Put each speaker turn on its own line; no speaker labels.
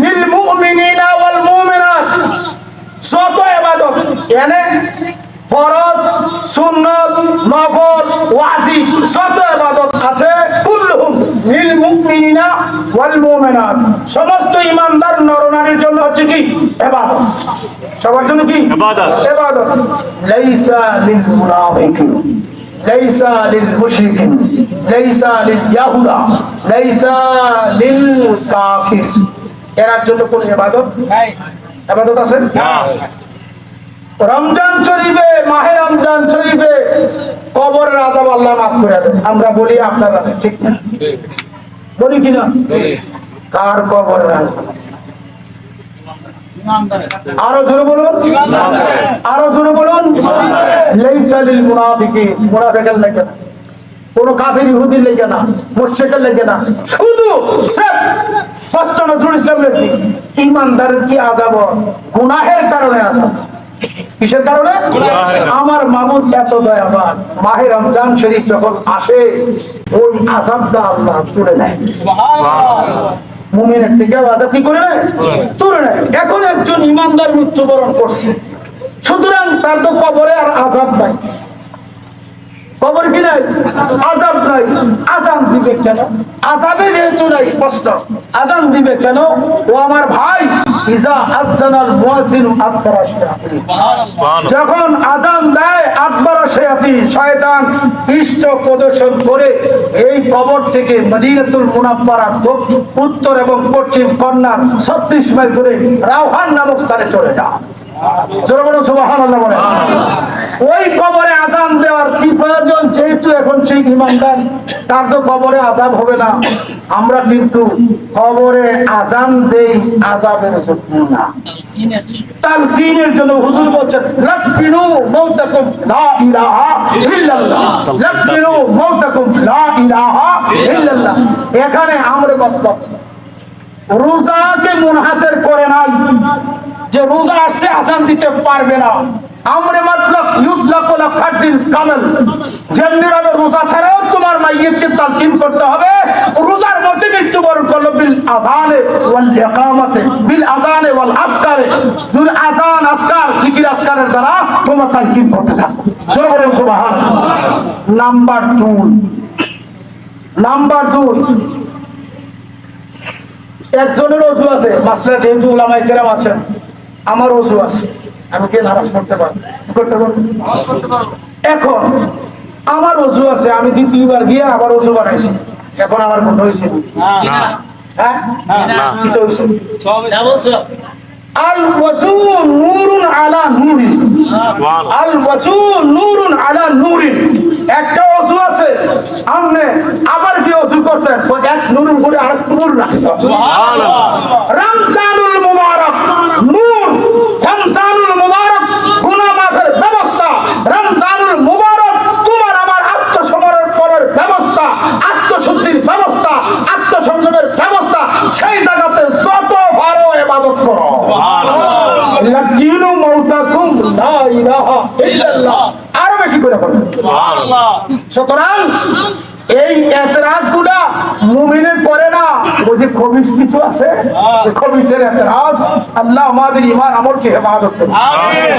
লিল মুমিনিনা ওয়াল মুমিনাত, যত ইবাদত মানে ফরজ, সুন্নাত, নফল, ওয়াজিব যত ইবাদত আছে কুল্লুহুম লিল মুমিনিনা ওয়াল মুমিনাত, সমস্ত ঈমানদার নরনারীর জন্য হচ্ছে কি ইবাদত। সবার জন্য কি ইবাদত? ইবাদত। লাইসা লিল মুনাফিকিন, লাইসা লিল মুশরিকিন, লাইসা লিল ইয়াহুদা, লাইসা লিল কাফির, এর জন্য কোন ইবাদত নাই। ইবাদত আছে না। রমজান শরীফে, মাহে রমজান শরীফে কবরের আযাব আল্লাহ মাফ করে দেন, আমরা বলি আপনারা ঠিক না? বলি কিনা? কার কবরের আযাব? আরো জোরে বলুন, আরো জোরে বলুন। লাইসা লিল মুনাফিকিন, মুনাফিকের লাগে না, কোন কাফির ইহুদির লাগে না, মুশরিকের লাগে না, শুধু সব ফার্স্ট নজরুল ইসলাম লেখি ঈমানদারের কি আযাব? গুনাহের কারণে আযাব। কিসের কারণে? আমার মাবুদ এত দয়াবান, মাহে রমজান শরীফ যখন আসে ওই আযাবটা আল্লাহ তুলে নেয়। সুবহানাল্লাহ। মুমিনের থেকে আযাব কি করে নেয়? তুলে নেয়। এখন একজন ঈমানদার মৃত্যুবরণ করছে, সুতরাং তার তো কবরে আর আযাব নাই। কবর কি নাই? আযাব নাই। আযান দিবে কেন? আযাবে যেহেতু নাই, প্রশ্ন আযান দিবে কেন? ও আমার ভাই, ইজা আযানাল মুয়াজ্জিন আকবারা শায়াতিন, যখন আযান দেয় আকবারা শায়াতিন, শয়তান পৃষ্ঠ প্রদর্শন করে এই কবর থেকে মদিনাতুল মুনাওয়ারা উত্তর এবং পশ্চিম কর্নার 36 মাইল দূরে রাওহান নামক স্থানে চলে যায়। জোরে বলুন সুবহানাল্লাহ বলে। ওই কবরে আযান দেওয়ার কি প্রয়োজন? যেহেতু এখন সেই ঈমানদার, তার তো কবরে আযাব হবে না। আমরা কিন্তু কবরে আযান দেই আযাবের জন্য না, তালকিনের জন্য। হুজুর বলেন লাকিনু মাউতাকুম লা ইলাহা ইল্লাল্লাহ, লাকিনু মাউতাকুম লা ইলাহা ইল্লাল্লাহ। এখানে আমরা মতলব রোজাকে মুনহাসির করে নাই যে রোজা আসছে আযান দিতে পারবে না। আমরা মতলব ইউতলাকুল ফারদিল কামাল, যেমনি ভাবে রোজা ছাড়াও তোমার মাইয়িতকে তালকিন করতে হবে, রোজার মধ্যে মৃত্যুবরণ করলো বিল আযানে ওয়াল ইকামাতে, বিল আযানে ওয়াল আসকারে, দুল আযান আসকার জিকির আসকারের দ্বারা তোমার তালকিন করতে থাকো। জোরে বলুন সুবহানাল্লাহ। নাম্বার 2, নাম্বার 2, একজনের ওযু আছে, মাসলা যেহেতু উলামায়ে কেরাম আছেন, আমার ওযু আছে, আমি কি নামাজ পড়তে পারবো? করতে পারবো। এখন আমার ওযু আছে, আমি দ্বিতীয়বার গিয়ে আবার ওযু বানাইছি, এখন আমার মনে হইছে না, হ্যাঁ না, কি তো হইছে? না বলছো আল ওযু নূরুন আলা নূরিন, আল ওযু নূরুন আলা নূরিন। একটা ওযু আছে, আপনি আবার কি ওযু করছেন, ওই এক নূরের উপরে আরেক নূর রাখছেন। সুবহানাল্লাহ। রমজানুল মুবারক নূর, রমজানুল মুবারক গুনাহ মাফের ব্যবস্থা, রমজানুল মুবারক তোমার আমার আত্মসমর্পণের ব্যবস্থা, আত্মশুদ্ধির ব্যবস্থা, আত্মসংযমের ব্যবস্থা। সেই জায়গাতে যত ভালো ইবাদত করো। সুবহানাল্লাহ। লাকিনু মাউতাকুম লা ইলাহা ইল্লাল্লাহ, আরো বেশি করে পড়ো। সুবহানাল্লাহ। সুতরাং এই এতরাজগুলা মুমিনের করে না, ওই যে খবিস কিছু আছে, খবিসের এতরাজ। আল্লাহ আমাদের ঈমান আমলকে হেফাজত করুন। আমিন।